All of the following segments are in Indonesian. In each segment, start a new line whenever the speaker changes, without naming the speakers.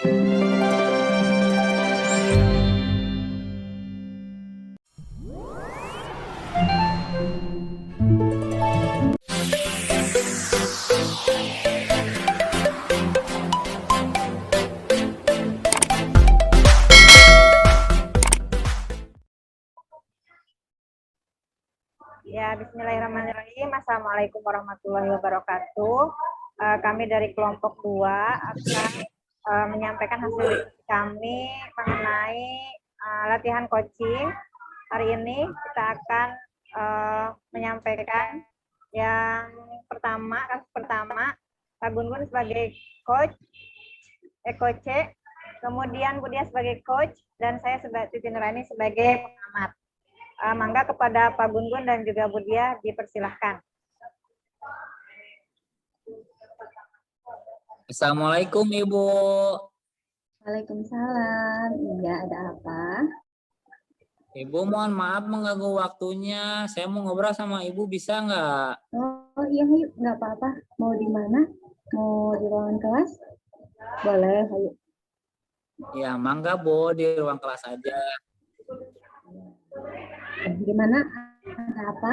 Ya, bismillahirrahmanirrahim. Assalamualaikum warahmatullahi wabarakatuh. Kami dari kelompok 2 akan menyampaikan hasil diskusi kami mengenai latihan coaching. Hari ini kita akan menyampaikan yang pertama, kasus pertama, Pak Gun-Gun sebagai coach, coach, kemudian Budia sebagai coach, dan saya sebagai Titi Nurani sebagai pengamat. Mangga kepada Pak Gun-Gun dan juga Budia dipersilahkan.
Assalamualaikum Ibu.
Waalaikumsalam. Iya, ada apa?
Ibu mohon maaf mengganggu waktunya. Saya mau ngobrol sama Ibu, bisa nggak?
Oh iya, yuk. Nggak apa-apa. Mau di mana? Mau di ruangan kelas? Boleh, ayo.
Ya, mangga Bu, di ruang kelas aja.
Gimana? Ada apa?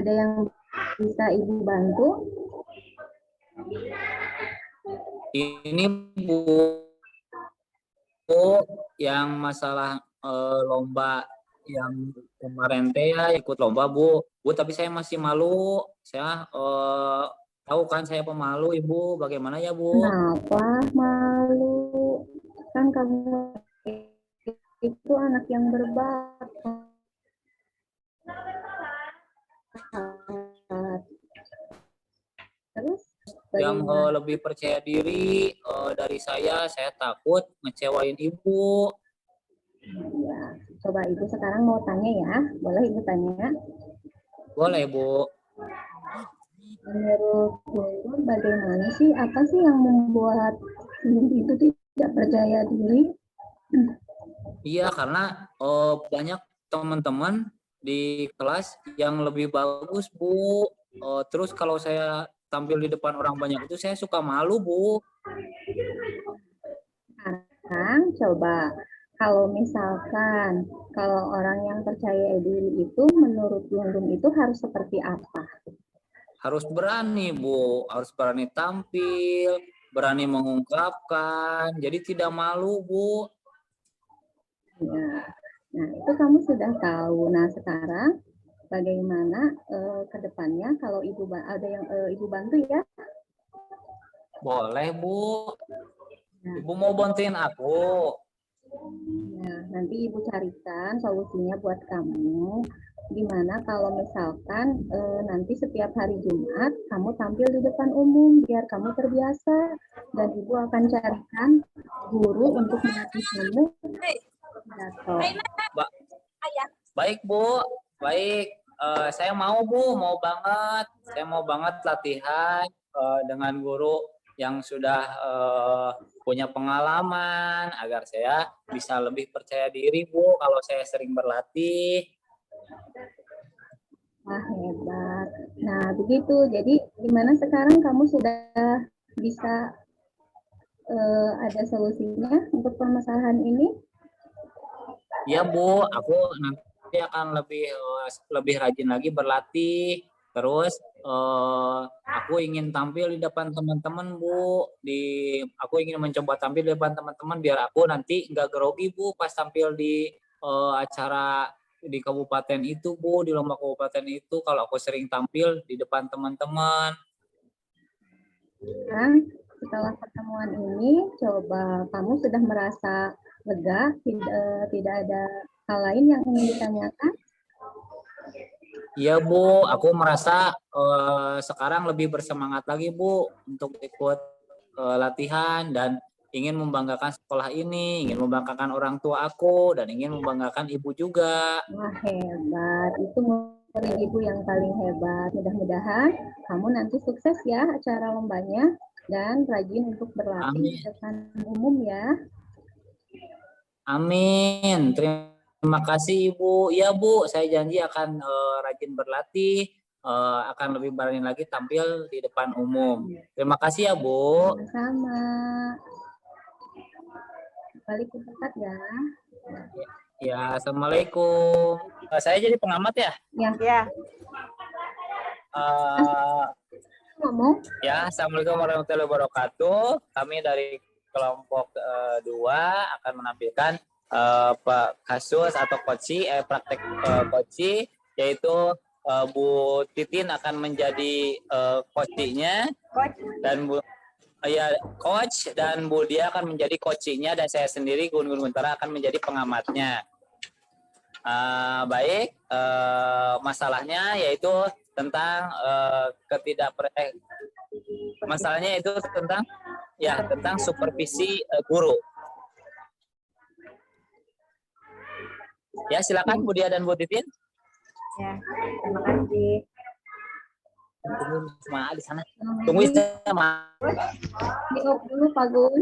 Ada yang bisa Ibu bantu?
Ini Bu, yang masalah lomba yang kemarin teh ya ikut lomba Bu. Tapi saya masih malu. Saya tahu kan saya pemalu Ibu. Bagaimana ya Bu?
Kenapa malu? Kan kamu itu anak yang berbakat. Terus?
Yang lebih percaya diri dari saya takut ngecewain Ibu.
Ya, coba Ibu sekarang mau tanya ya. Boleh Ibu tanya?
Boleh Bu.
Menurut Ibu bagaimana sih? Apa sih yang membuat Ibu itu tidak percaya diri?
Iya, karena banyak teman-teman di kelas yang lebih bagus Bu. Terus kalau saya tampil di depan orang banyak itu saya suka malu Bu.
Sekarang coba kalau misalkan kalau orang yang percaya diri itu menurut Gun-Gun itu harus seperti apa?
Harus berani Bu, harus berani tampil, berani mengungkapkan, jadi tidak malu Bu.
Ya. Nah itu kamu sudah tahu. Nah sekarang bagaimana ke depannya kalau Ibu ada yang Ibu bantu ya?
Boleh Bu.
Nah,
Ibu mau bantuin aku?
Nah, nanti Ibu carikan solusinya buat kamu. Gimana kalau misalkan nanti setiap hari Jumat kamu tampil di depan umum biar kamu terbiasa dan Ibu akan carikan guru untuk melatih kamu pidato.
Baik Bu, baik. Saya mau Bu, mau banget. Saya mau banget latihan dengan guru yang sudah punya pengalaman agar saya bisa lebih percaya diri Bu kalau saya sering berlatih.
Wah hebat. Nah begitu. Jadi gimana sekarang kamu sudah bisa ada solusinya untuk permasalahan ini?
Iya Bu, aku nanti akan lebih rajin lagi berlatih. Terus aku ingin tampil di depan teman-teman Bu. Aku ingin mencoba tampil di depan teman-teman biar aku nanti nggak grogi Bu pas tampil di acara di kabupaten itu Bu, di lomba kabupaten itu kalau aku sering tampil di depan teman-teman.
Nah, setelah pertemuan ini, coba kamu sudah merasa lega, tidak ada hal lain yang ingin ditanyakan?
Iya Bu, aku merasa sekarang lebih bersemangat lagi Bu untuk ikut latihan dan ingin membanggakan sekolah ini, ingin membanggakan orang tua aku, dan ingin membanggakan Ibu juga.
Wah hebat, itu murid Ibu yang paling hebat. Mudah-mudahan kamu nanti sukses ya acara lombanya dan rajin untuk berlatih di depan umum ya.
Amin. Terima kasih Ibu. Iya Bu, saya janji akan rajin berlatih, akan lebih berani lagi tampil di depan umum. Terima kasih ya Bu.
Sama-sama. balik ke tempat ya.
Ya, assalamualaikum. Saya jadi pengamat ya.
Ya,
Ya,
Eh,
ngomong.
Ya, assalamualaikum warahmatullahi wabarakatuh. Kami dari kelompok 2 akan menampilkan kasus atau praktek koci, yaitu Bu Titin akan menjadi coachnya
coach.
dan coach dan Bu Dia akan menjadi coachnya dan saya sendiri Gun Guntara akan menjadi pengamatnya. Baik, masalahnya yaitu tentang masalahnya itu tentang supervisi guru. Ya, silakan Bu Dia dan Bu Titin.
Ya, terima kasih.
Tunggu sama di sana. Tunggu sama.
Jawab dulu Pak Gun.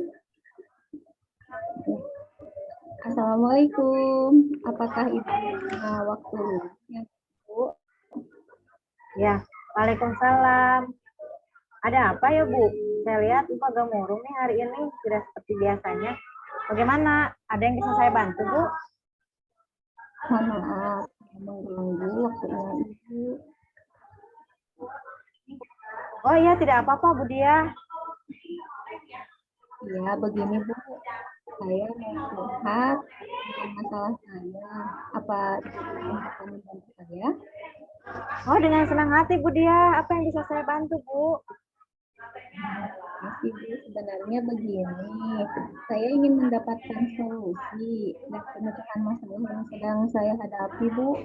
Assalamualaikum. Apakah Ibu punya waktu luang, Bu?
Ya, Waalaikumsalam. Ada apa ya, Bu? Saya lihat Ibu agak murung nih hari ini, tidak seperti biasanya. Bagaimana? Ada yang bisa saya bantu, Bu?
Mohon maaf, mengganggu waktunya Ibu.
Oh iya, tidak apa-apa, Bu Dia.
Ya, begini Bu. Saya mau curhat tentang masalah saya. Apa Ibu bisa membantu saya?
Oh, dengan senang hati, Bu Dia. Apa yang bisa saya bantu, Bu?
Masih Bu, sebenarnya begini, saya ingin mendapatkan solusi dan pemecahan masalah yang sedang saya hadapi, Bu.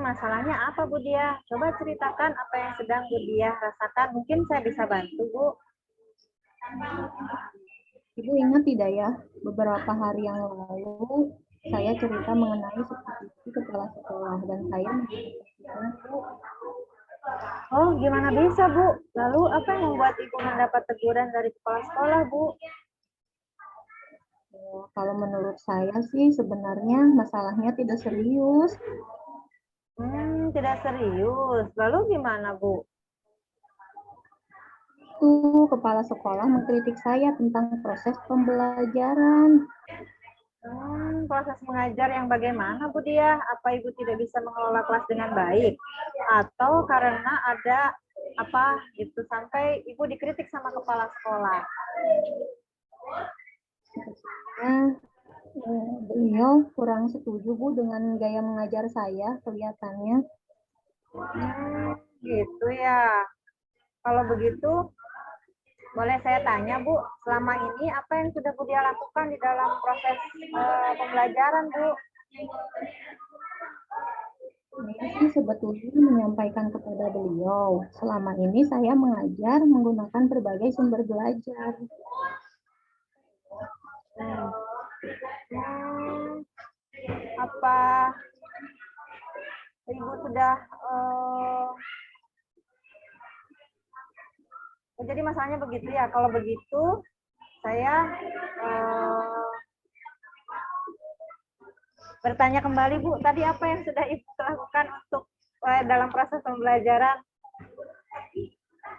Masalahnya apa, Bu Dia? Coba ceritakan apa yang sedang Bu Dia rasakan. Mungkin saya bisa bantu, Bu.
Ibu ingat tidak ya, beberapa hari yang lalu saya cerita mengenai supervisi kepala sekolah dan saya mendapatkan, Bu.
Oh, gimana bisa, Bu? Lalu apa yang membuat Ibu mendapat teguran dari kepala sekolah, Bu?
Kalau menurut saya sih sebenarnya masalahnya tidak serius.
Tidak serius. Lalu gimana, Bu?
Itu kepala sekolah mengkritik saya tentang proses pembelajaran.
Proses mengajar yang bagaimana, Bu Dia? Apa Ibu tidak bisa mengelola kelas dengan baik? Atau karena ada apa gitu sampai Ibu dikritik sama kepala sekolah?
Beliau kurang setuju Bu dengan gaya mengajar saya kelihatannya.
Gitu ya. Kalau begitu, boleh saya tanya Bu, selama ini apa yang sudah Bu Dia lakukan di dalam proses pembelajaran, Bu?
Saya sih sebetulnya menyampaikan kepada beliau, selama ini saya mengajar menggunakan berbagai sumber belajar.
Apa Ibu sudah jadi masalahnya begitu ya. Kalau begitu saya bertanya kembali Bu, tadi apa yang sudah Ibu lakukan untuk dalam proses pembelajaran?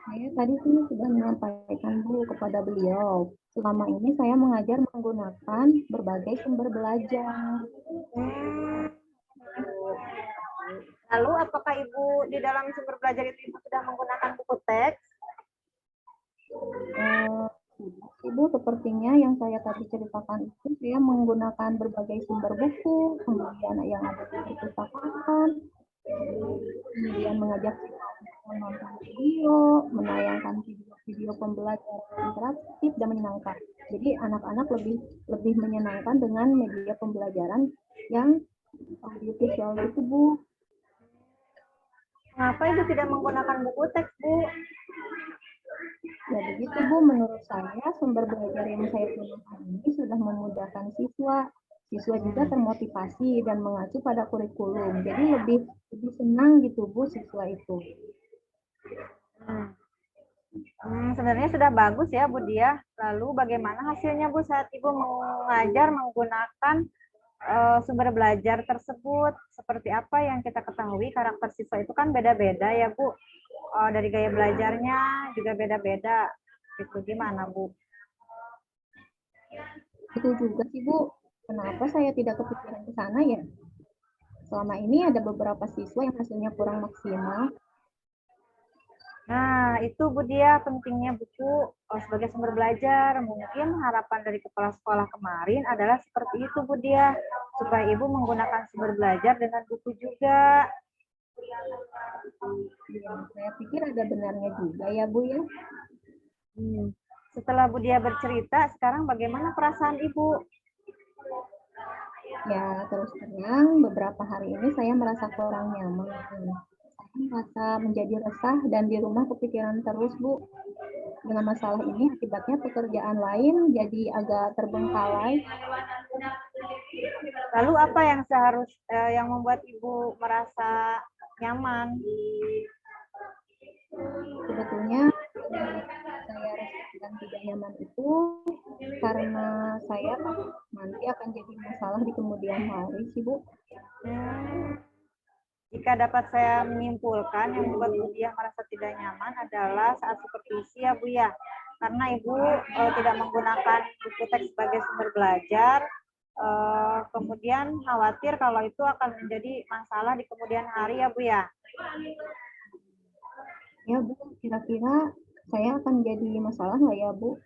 Saya tadi sih sudah menyampaikan Bu kepada beliau, selama ini saya mengajar menggunakan berbagai sumber belajar.
Lalu apakah Ibu di dalam sumber belajar itu Ibu sudah menggunakan buku teks?
Ibu sepertinya yang saya tadi ceritakan itu saya menggunakan berbagai sumber buku, kemudian yang ada di perpustakaan, kemudian mengajak menonton video, menayangkan video-video pembelajaran interaktif dan menyenangkan. Jadi anak-anak lebih menyenangkan dengan media pembelajaran yang audiovisual itu Bu.
Mengapa Ibu tidak menggunakan buku teks, Bu?
Ya begitu Bu, menurut saya sumber belajar yang saya gunakan ini sudah memudahkan siswa. Siswa juga termotivasi dan mengacu pada kurikulum. Jadi lebih senang gitu Bu siswa itu.
Sebenarnya sudah bagus ya Bu Dia. Lalu bagaimana hasilnya Bu saat Ibu mengajar menggunakan sumber belajar tersebut? Seperti apa yang kita ketahui karakter siswa itu kan beda-beda ya Bu. Dari gaya belajarnya juga beda-beda. Itu gimana Bu?
Betul juga sih Bu. Kenapa saya tidak kepikiran ke sana ya? Selama ini ada beberapa siswa yang hasilnya kurang maksimal.
Nah, itu Bu Dia pentingnya buku sebagai sumber belajar. Mungkin harapan dari kepala sekolah kemarin adalah seperti itu Bu Dia, supaya Ibu menggunakan sumber belajar dengan buku juga.
Ya, saya pikir ada benarnya juga ya Bu ya.
Setelah Bu Dia bercerita, sekarang bagaimana perasaan Ibu?
Ya, terus terang beberapa hari ini saya merasa kurang nyaman. Saya merasa menjadi resah dan di rumah kepikiran terus, Bu. Dengan masalah ini akibatnya pekerjaan lain jadi agak terbengkalai.
Lalu apa yang yang membuat Ibu merasa nyaman?
Sebetulnya saya resah dan tidak nyaman itu karena saya takut nanti akan jadi masalah di kemudian hari sih, Bu.
Jika dapat saya menyimpulkan, yang membuat Bu Dia merasa tidak nyaman adalah saat supervisi ya Bu ya. Karena Ibu tidak menggunakan buku teks sebagai sumber belajar, kemudian khawatir kalau itu akan menjadi masalah di kemudian hari ya Bu ya.
Ya Bu, kira-kira saya akan jadi masalah nggak ya Bu?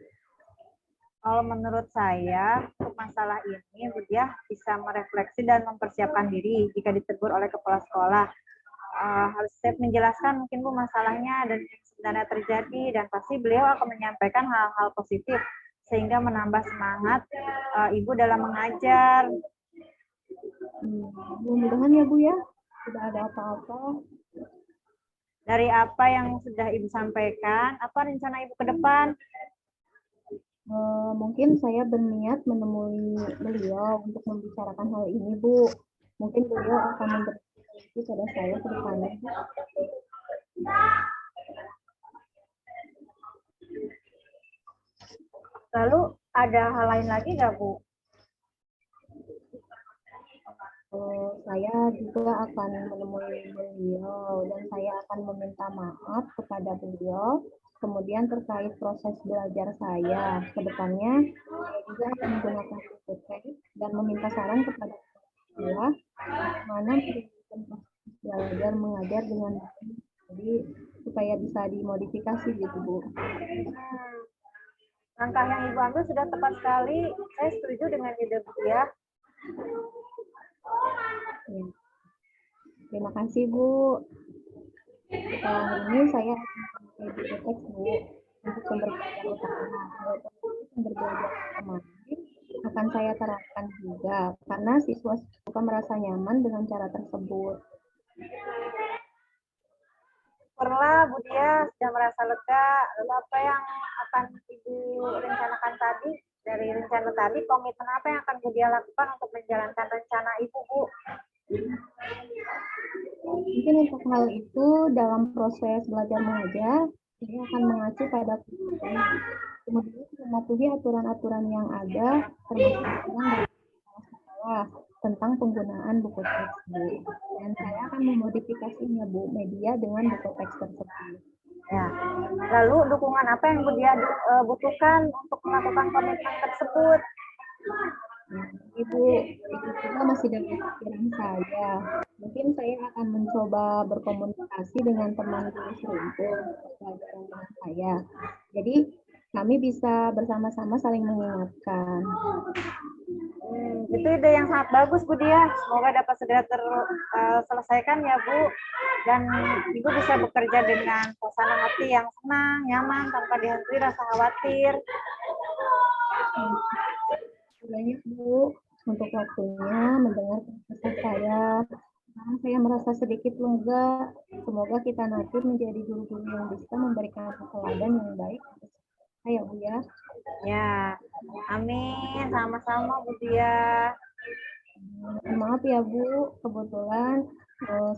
Kalau menurut saya, untuk masalah ini, Bu Dia bisa merefleksi dan mempersiapkan diri jika ditegur oleh kepala sekolah. Harus siap menjelaskan mungkin Bu masalahnya dan yang sebenarnya terjadi, dan pasti beliau akan menyampaikan hal-hal positif sehingga menambah semangat Ibu dalam mengajar.
Mudah-mudahan ya Bu ya, tidak ada apa-apa.
Dari apa yang sudah Ibu sampaikan, apa rencana Ibu ke depan?
Mungkin saya berniat menemui beliau untuk membicarakan hal ini, Bu. Mungkin beliau akan memberi pada saya ke depannya, Bu.
Lalu ada hal lain lagi nggak Bu?
Saya juga akan menemui beliau dan saya akan meminta maaf kepada beliau. Kemudian terkait proses belajar saya ke depannya, saya juga akan menggunakan buku teks dan meminta saran kepada saya bagaimana menjalankan proses belajar mengajar dengan baik. Jadi supaya bisa dimodifikasi gitu Bu.
Langkah yang Ibu ambil sudah tepat sekali. Saya setuju dengan ide Bu ya.
Ya. Terima kasih Bu. Setelah ini saya akan memakai buku teks Bu untuk sumber belajar utama. Sumber belajar kemarin akan saya terapkan juga karena siswa merasa nyaman dengan cara tersebut.
Syukurlah Bu Dia sudah merasa lega. Lalu apa yang akan Ibu rencanakan tadi? Dari rencana tadi, komitmen apa yang akan Bu Dia lakukan untuk menjalankan rencana Ibu, Bu?
Mungkin untuk hal itu dalam proses belajar mengajar, saya akan mengacu pada kemudian mematuhi aturan-aturan yang ada, termasuk aturan dari sekolah tentang penggunaan buku teks, Bu. Dan saya akan memodifikasinya, Bu, media dengan buku teks tersebut.
Ya. Lalu dukungan apa yang Bu Dia butuhkan untuk melakukan komitmen tersebut?
Ibu, itu juga masih dalam pikiran saya. Mungkin saya akan mencoba berkomunikasi dengan teman guru serumpun pelajaran dengan saya. Jadi kami bisa bersama-sama saling mengingatkan.
Itu ide yang sangat bagus Bu Dia. Semoga dapat segera terselesaikan ya Bu. Dan Ibu bisa bekerja dengan suasana hati yang senang, nyaman, tanpa dihantui rasa khawatir.
Banyak Bu untuk waktunya mendengar kisah saya. Sekarang saya merasa sedikit lega. Semoga kita nanti menjadi guru-guru yang bisa memberikan teladan yang baik. Ayo Bu ya.
Ya, amin. Sama-sama Bu Dia.
Maaf ya Bu, kebetulan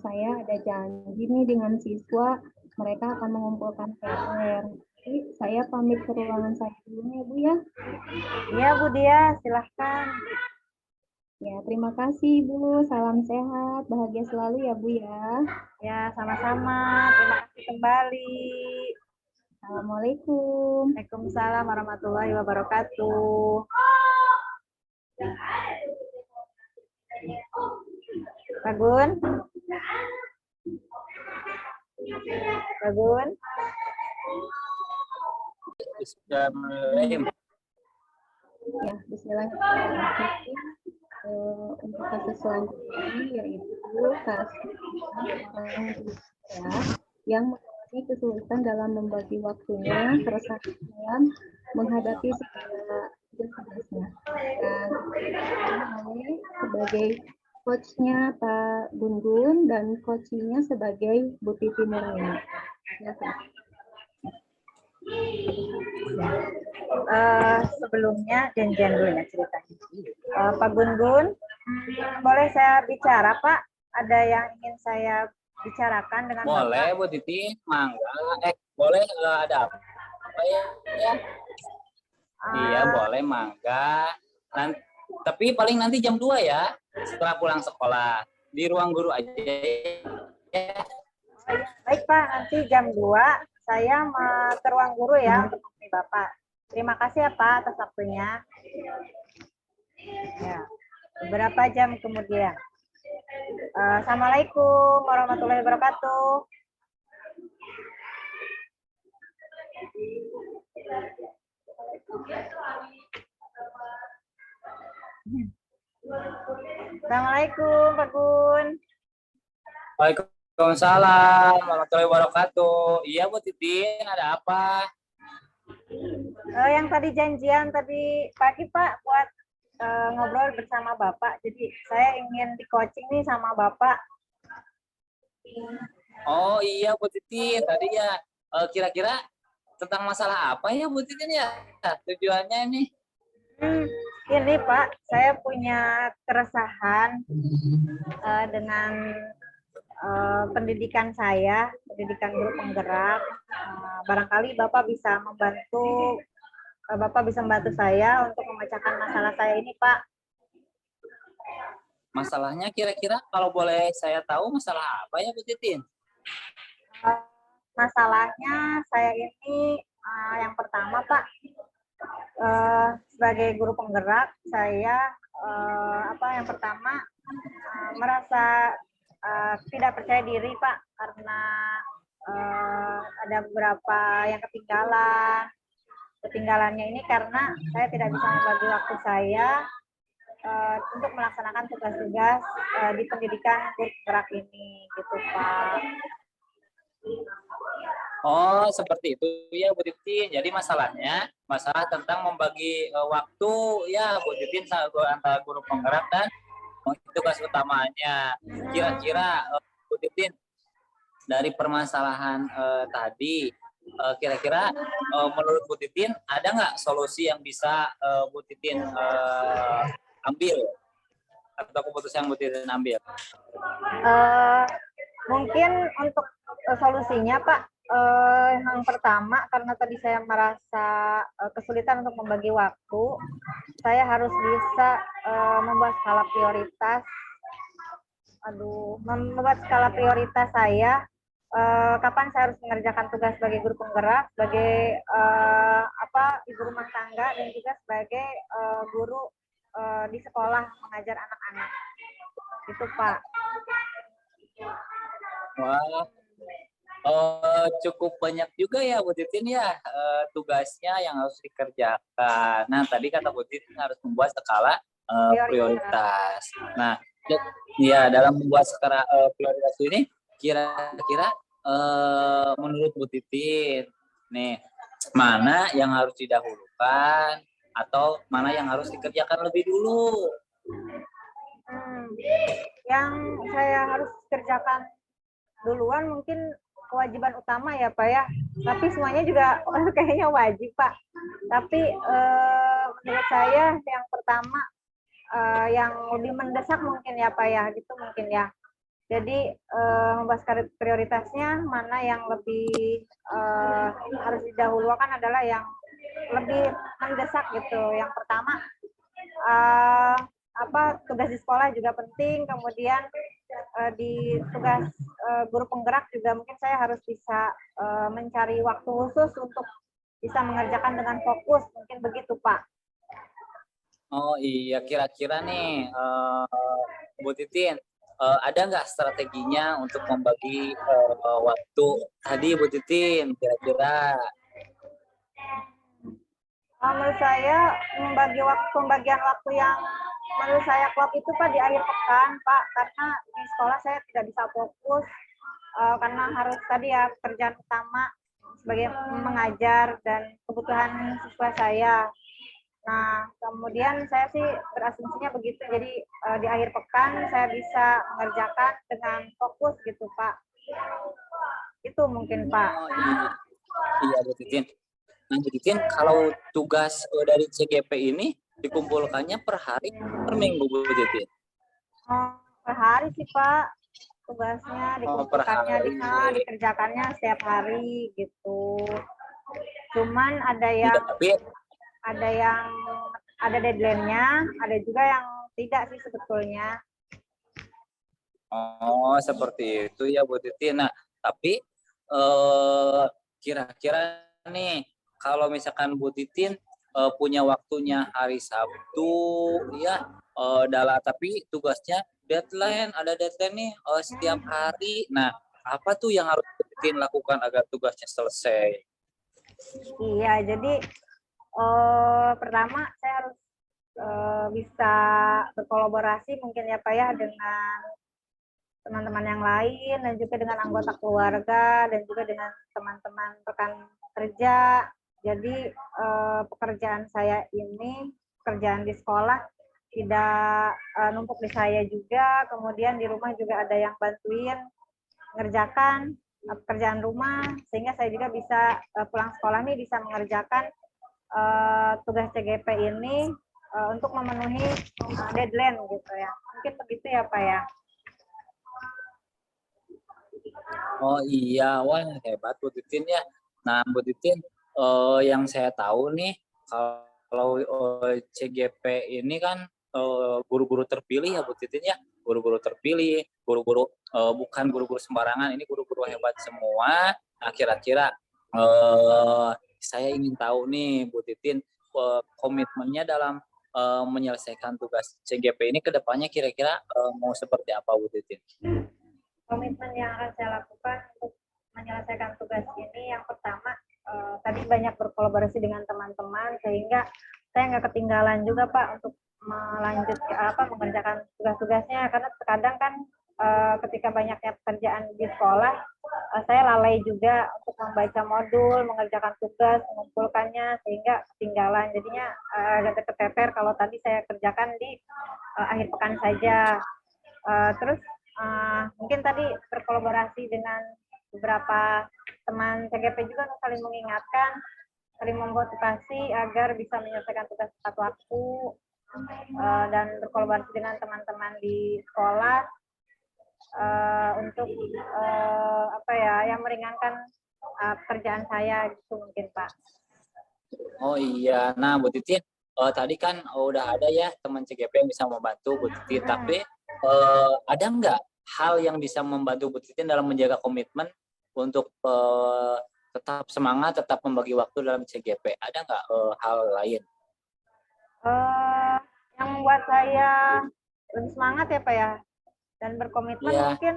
saya ada janji nih dengan siswa. Mereka akan mengumpulkan PR. Jadi saya pamit ke ruangan saya dulu ya Bu ya.
Iya Bu Dia, silahkan.
Ya, terima kasih Bu. Salam sehat, bahagia selalu ya Bu ya.
Ya, sama-sama. Terima kasih kembali.
Assalamualaikum.
Waalaikumsalam warahmatullahi wabarakatuh. Pak Gun? Pak Gun?
Bismillahirrahmanirrahim.
Ya, bismillahirrahmanirrahim. Untuk kasus selanjutnya yaitu kasus orang tua yang mengalami kesulitan dalam membagi waktunya, keresahan dalam menghadapi segala tugasnya. Dan oleh sebagai coachnya Pak Gun dan coachingnya sebagai Bu Titi Nurani. Silakan.
Sebelumnya janjian dulu ya ceritanya. Pak Gun, boleh saya bicara Pak? Ada yang ingin saya bicarakan dengan
Boleh
Bapak?
Bu Titi, mangga. Boleh ada apa ya? Iya, boleh mangga. Tapi paling nanti jam 2 ya, setelah pulang sekolah. Di ruang guru aja ya.
Baik Pak, nanti jam 2 saya ke ruang guru ya untuk menemui Bapak. Terima kasih ya Pak atas waktunya. Ya, beberapa jam kemudian. Assalamualaikum warahmatullahi wabarakatuh. Assalamualaikum Pak Gun.
Waalaikumsalam warahmatullahi wabarakatuh. Iya Bu Titin, ada apa?
Yang tadi janjian tadi pagi Pak buat ngobrol bersama Bapak. Jadi saya ingin di coaching nih sama Bapak.
Oh iya Bu Titin, tadi ya kira-kira tentang masalah apa ya Bu Titin ya? Tujuannya ini.
Ini Pak, saya punya keresahan dengan pendidikan saya, pendidikan guru penggerak. Barangkali Bapak bisa membantu saya untuk memecahkan masalah saya ini, Pak.
Masalahnya kira-kira kalau boleh saya tahu masalah apa ya Bu Titin?
Masalahnya saya ini yang pertama, Pak, sebagai guru penggerak, saya yang pertama merasa tidak percaya diri Pak, karena ada beberapa yang ketinggalannya ini karena saya tidak bisa membagi waktu saya untuk melaksanakan tugas-tugas di pendidikan guru penggerak ini gitu Pak.
Oh, seperti itu ya Bu Titin. Jadi masalah tentang membagi waktu ya Bu Titin antara guru penggerak dan tugas utamanya. Kira-kira Bu Titin dari permasalahan tadi, kira-kira menurut Bu Titin ada nggak solusi yang bisa Bu Titin ambil atau keputusan yang Bu Titin ambil?
Mungkin untuk solusinya Pak, yang pertama karena tadi saya merasa kesulitan untuk membagi waktu, saya harus bisa membuat skala prioritas saya, kapan saya harus mengerjakan tugas sebagai guru penggerak, sebagai ibu rumah tangga, dan juga sebagai guru di sekolah mengajar anak-anak. Itu Pak.
Wah, cukup banyak juga ya Bu Titin ya tugasnya yang harus dikerjakan. Nah tadi kata Bu Titin harus membuat skala prioritas. Nah ya dalam membuat skala prioritas ini kira-kira menurut Bu Titin nih mana yang harus didahulukan atau mana yang harus dikerjakan lebih dulu?
Yang saya harus kerjakan duluan mungkin kewajiban utama ya Pak ya, tapi semuanya juga kayaknya wajib Pak, tapi menurut saya yang pertama yang lebih mendesak mungkin ya Pak ya, gitu mungkin ya. Jadi membahas prioritasnya mana yang lebih harus didahulukan adalah yang lebih mendesak gitu. Yang pertama tugas di sekolah juga penting, kemudian di tugas guru penggerak juga mungkin saya harus bisa mencari waktu khusus untuk bisa mengerjakan dengan fokus, mungkin begitu Pak.
Oh iya, kira-kira nih, Bu Titin, ada nggak strateginya untuk membagi waktu tadi, Bu Titin? Kira-kira.
Menurut saya pembagian waktu yang menurut saya klop itu Pak di akhir pekan Pak, karena di sekolah saya tidak bisa fokus karena harus tadi ya pekerjaan utama sebagai mengajar dan kebutuhan siswa saya. Nah, kemudian saya sih berasumsinya begitu. Jadi di akhir pekan saya bisa mengerjakan dengan fokus gitu, Pak. Itu mungkin, Pak.
Oh iya, iya Bu Titin. Nah, Bu Titin, kalau tugas dari CGP ini dikumpulkannya per hari, per minggu, Bu Titin?
Per hari sih, Pak. Tugasnya
Oh, per
dikumpulkannya,
hari.
dikerjakannya setiap hari gitu. Cuman
Iya, tapi
ada deadline-nya, ada juga yang tidak sih sebetulnya.
oh seperti itu ya Bu Titin. Nah, tapi kira-kira nih kalau misalkan Bu Titin punya waktunya hari Sabtu ya tapi tugasnya ada deadline nih setiap hari. Nah, apa tuh yang harus Bu Titin lakukan agar tugasnya selesai?
Iya, jadi pertama saya harus bisa berkolaborasi mungkin ya Pak ya dengan teman-teman yang lain dan juga dengan anggota keluarga dan juga dengan teman-teman rekan kerja. Jadi pekerjaan saya ini, pekerjaan di sekolah tidak numpuk di saya juga, kemudian di rumah juga ada yang bantuin mengerjakan pekerjaan rumah, sehingga saya juga bisa pulang sekolah nih bisa mengerjakan tugas CGP ini untuk memenuhi deadline gitu ya. Mungkin begitu ya Pak ya.
Oh iya, wah hebat Bu Titin ya. Nah, Bu Titin, yang saya tahu nih, kalau CGP ini kan guru-guru terpilih ya Bu Titin ya, guru-guru terpilih, guru-guru bukan guru-guru sembarangan, ini guru-guru hebat semua. Nah, kira-kira saya ingin tahu nih Bu Titin, komitmennya dalam menyelesaikan tugas CGP ini ke depannya kira-kira mau seperti apa Bu Titin?
Komitmen yang akan saya lakukan untuk menyelesaikan tugas ini yang pertama tadi banyak berkolaborasi dengan teman-teman sehingga saya nggak ketinggalan juga Pak untuk mengerjakan tugas-tugasnya karena terkadang kan ketika banyaknya pekerjaan di sekolah saya lalai juga untuk membaca modul, mengerjakan tugas, mengumpulkannya sehingga ketinggalan jadinya agak keteter kalau tadi saya kerjakan di akhir pekan saja. Terus mungkin tadi berkolaborasi dengan beberapa teman CGP juga saling mengingatkan, saling memotivasi agar bisa menyelesaikan tugas tepat waktu dan berkolaborasi dengan teman-teman di sekolah untuk yang meringankan pekerjaan saya gitu mungkin Pak.
Oh iya, nah Bu Titin, tadi kan udah ada ya teman CGP yang bisa membantu Bu Titin, tapi ada nggak hal yang bisa membantu Bu Titin dalam menjaga komitmen untuk tetap semangat, tetap membagi waktu dalam CGP? Ada nggak hal lain?
Yang membuat saya lebih semangat ya Pak ya, dan berkomitmen mungkin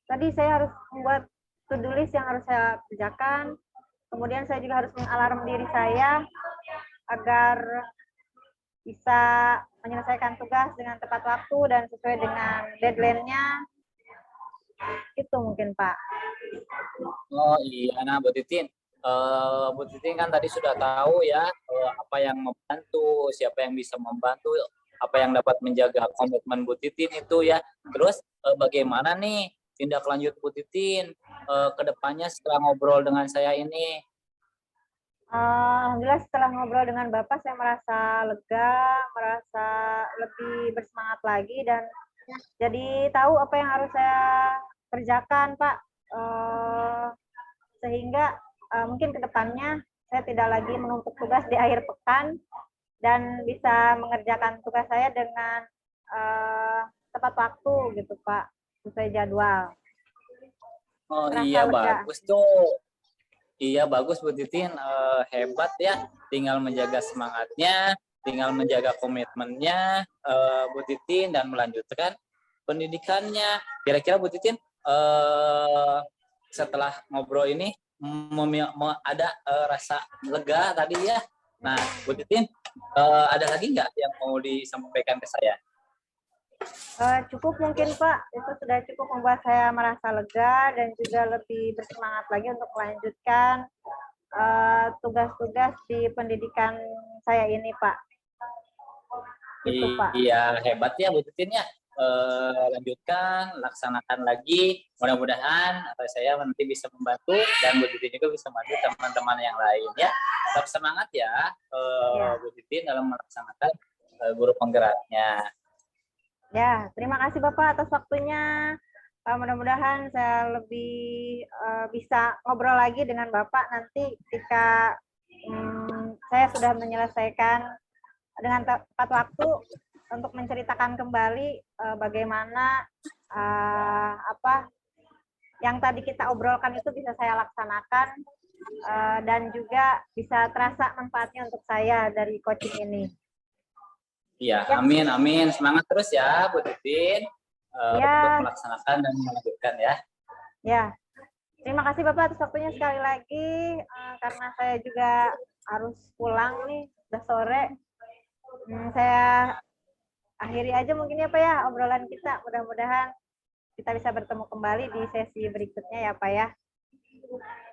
tadi saya harus membuat to-do list yang harus saya kerjakan, kemudian saya juga harus mengalarm diri saya agar bisa menyelesaikan tugas dengan tepat waktu dan sesuai dengan deadline-nya. Itu mungkin Pak.
Oh iya, nah Bu Titin kan tadi sudah tahu ya apa yang membantu, siapa yang bisa membantu, apa yang dapat menjaga komitmen Bu Titin itu ya. Terus bagaimana nih tindak lanjut Bu Titin ke depannya setelah ngobrol dengan saya ini?
Alhamdulillah setelah ngobrol dengan Bapak saya merasa lega, merasa lebih bersemangat lagi dan jadi tahu apa yang harus saya kerjakan Pak. Sehingga mungkin ke depannya saya tidak lagi menumpuk tugas di akhir pekan dan bisa mengerjakan tugas saya dengan tepat waktu gitu Pak, sesuai jadwal.
Oh
Merasa
iya,
lega.
bagus tuh. Iya bagus Bu Titin, hebat ya. Tinggal menjaga semangatnya, tinggal menjaga komitmennya Bu Titin dan melanjutkan pendidikannya. Kira-kira Bu Titin setelah ngobrol ini ada rasa lega tadi ya. Nah, Bu Titin, ada lagi nggak yang mau disampaikan ke saya?
Cukup mungkin Pak, itu sudah cukup membuat saya merasa lega dan juga lebih bersemangat lagi untuk melanjutkan tugas-tugas di pendidikan saya ini Pak. Itu Pak.
Iya, hebat ya Bu Titin ya. Lanjutkan, laksanakan lagi. Mudah-mudahan saya nanti bisa membantu dan Bu Titin juga bisa membantu teman-teman yang lain ya. Tetap semangat ya, Bu Titin dalam melaksanakan guru penggeraknya.
Ya, terima kasih Bapak atas waktunya. Mudah-mudahan saya lebih bisa ngobrol lagi dengan Bapak nanti ketika saya sudah menyelesaikan dengan tepat waktu untuk menceritakan kembali bagaimana apa yang tadi kita obrolkan itu bisa saya laksanakan dan juga bisa terasa manfaatnya untuk saya dari coaching ini.
Iya, amin, amin. Semangat terus ya, Bu Titin, untuk melaksanakan dan melanjutkan ya.
Ya, terima kasih Bapak atas waktunya sekali lagi, karena saya juga harus pulang nih, sudah sore. Saya akhiri aja mungkin ya Pak ya, obrolan kita. Mudah-mudahan kita bisa bertemu kembali di sesi berikutnya ya Pak ya.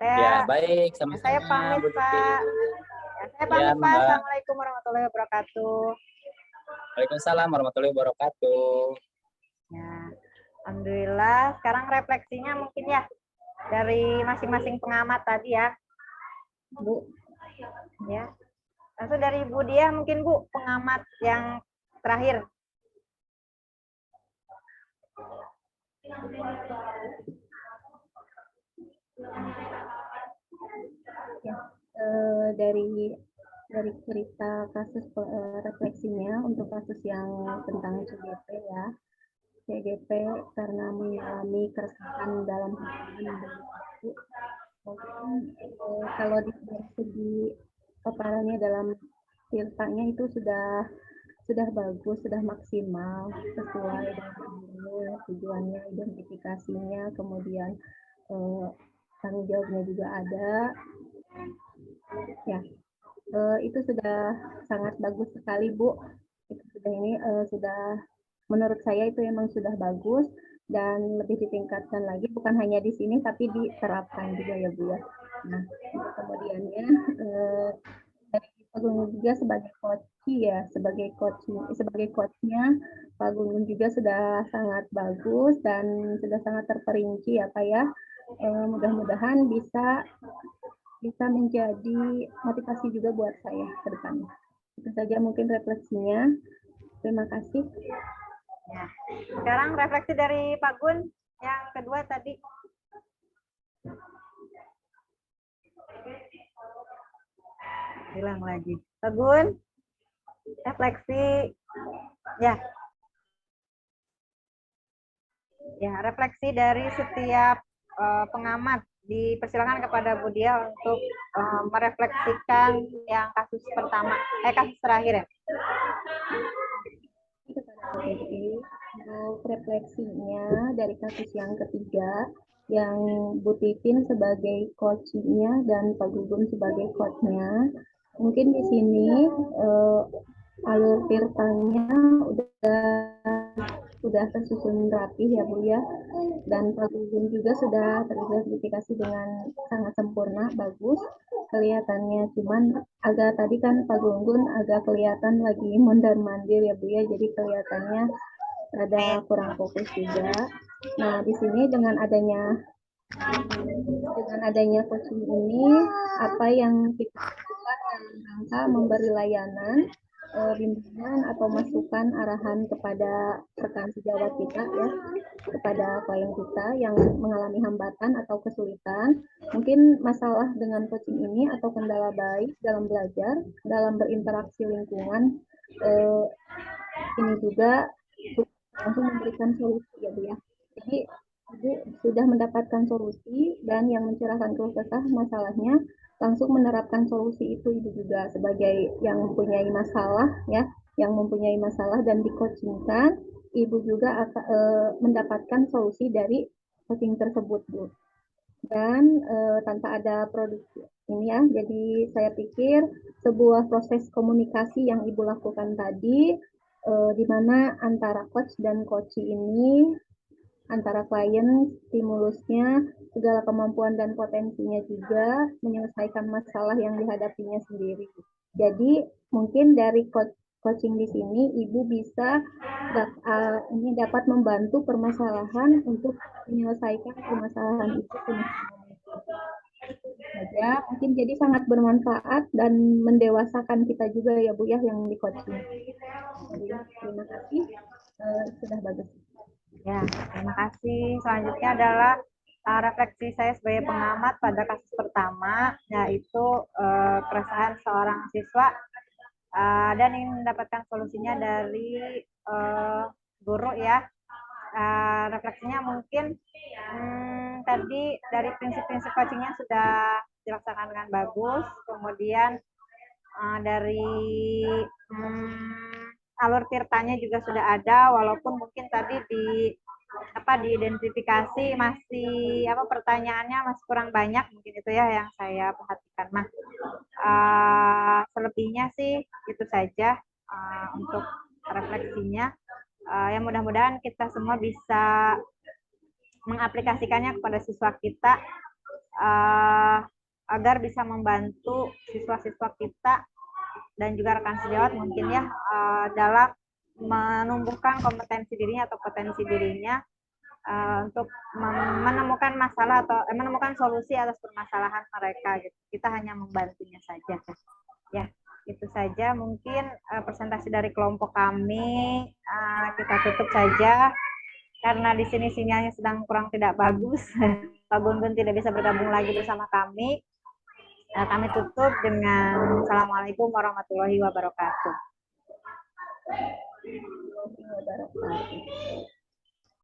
Ya, baik. Sama-sama,
saya pamit
Bu
Pak.
Titin.
Ya, saya pamit Pak. Assalamualaikum warahmatullahi wabarakatuh.
Waalaikumsalam warahmatullahi wabarakatuh.
Ya, alhamdulillah. Sekarang refleksinya mungkin ya dari masing-masing pengamat tadi ya, Bu. Ya, langsung dari Bu Dia mungkin Bu, pengamat yang terakhir.
Ya, dari cerita kasus refleksinya untuk kasus yang tentang CGP ya, CGP karena mengalami keresahan dalam hubungan kalau dari segi paparannya dalam ceritanya itu sudah bagus, sudah maksimal sesuai dengan tujuannya, identifikasinya, kemudian tanggung jawabnya juga ada. Ya, itu sudah sangat bagus sekali Bu. Itu sudah menurut saya itu memang sudah bagus dan lebih ditingkatkan lagi, bukan hanya di sini tapi diterapkan juga ya Bu ya. Nah, kemudiannya Pak Gungun juga sebagai coach ya, sebagai coachnya Pak Gungun juga sudah sangat bagus dan sudah sangat terperinci ya Pak ya. Mudah-mudahan bisa menjadi motivasi juga buat saya ke depannya. Itu saja mungkin refleksinya. Terima kasih.
Ya. Sekarang refleksi dari Pak Gun yang kedua tadi. Hilang lagi. Pak Gun, refleksi. Ya. Ya, refleksi dari setiap pengamat. Dipersilakan kepada Bu Dia untuk merefleksikan yang kasus pertama, kasus terakhir ya.
Untuk refleksinya dari kasus yang ketiga, yang Bu Titin sebagai coachnya dan Pak Gugum sebagai coachnya, mungkin di sini alur ceritanya sudah tersusun rapi ya Bu ya, dan Pak Gugum juga sudah teridentifikasi dengan sangat sempurna, bagus kelihatannya. Cuman agak tadi kan Pak Gunggun agak kelihatan lagi mondar-mandir ya Bu ya, jadi kelihatannya ada kurang fokus juga. Nah, di sini dengan adanya coaching ini, apa yang kita lakukan dalam rangka memberi layanan, bimbingan atau masukan arahan kepada rekan sejawat kita ya, kepada klien kita yang mengalami hambatan atau kesulitan, mungkin masalah dengan coaching ini atau kendala baik dalam belajar, dalam berinteraksi lingkungan, ini juga langsung memberikan solusi ya Bu ya. Jadi Ibu sudah mendapatkan solusi dan yang mencerahkan keluh kesah masalahnya langsung menerapkan solusi itu. Ibu juga sebagai yang mempunyai masalah ya, yang mempunyai masalah dan di-coachingkan, Ibu juga akan mendapatkan solusi dari coaching tersebut, Bu. Dan tanpa ada produk ini ya, jadi saya pikir sebuah proses komunikasi yang Ibu lakukan tadi, di mana antara coach dan coachee ini, antara klien, stimulusnya, segala kemampuan dan potensinya juga menyelesaikan masalah yang dihadapinya sendiri. Jadi mungkin dari coaching di sini Ibu bisa ini dapat membantu permasalahan untuk menyelesaikan permasalahan itu saja. Mungkin jadi sangat bermanfaat dan mendewasakan kita juga ya Bu ya yang di coaching. Jadi, terima kasih, sudah bagus.
Ya, terima kasih. Selanjutnya adalah refleksi saya sebagai pengamat pada kasus pertama, yaitu keresahan seorang siswa dan ingin mendapatkan solusinya dari guru ya. Refleksinya mungkin tadi dari prinsip-prinsip coachingnya sudah dilaksanakan dengan bagus, kemudian dari alur tirtanya juga sudah ada, walaupun mungkin tadi diidentifikasi masih pertanyaannya masih kurang banyak, mungkin itu ya yang saya perhatikan. Nah, selebihnya sih itu saja untuk refleksinya. Yang mudah-mudahan kita semua bisa mengaplikasikannya kepada siswa kita agar bisa membantu siswa-siswa kita dan juga rekan sejawat mungkin ya dalam menumbuhkan kompetensi dirinya atau potensi dirinya untuk menemukan masalah atau menemukan solusi atas permasalahan mereka gitu. Kita hanya membantunya saja. Ya, itu saja mungkin presentasi dari kelompok kami. Kita tutup saja karena di sini sinyalnya sedang kurang tidak bagus. Pak Gun tidak bisa bergabung lagi bersama kami. Kami tutup dengan Assalamualaikum warahmatullahi wabarakatuh.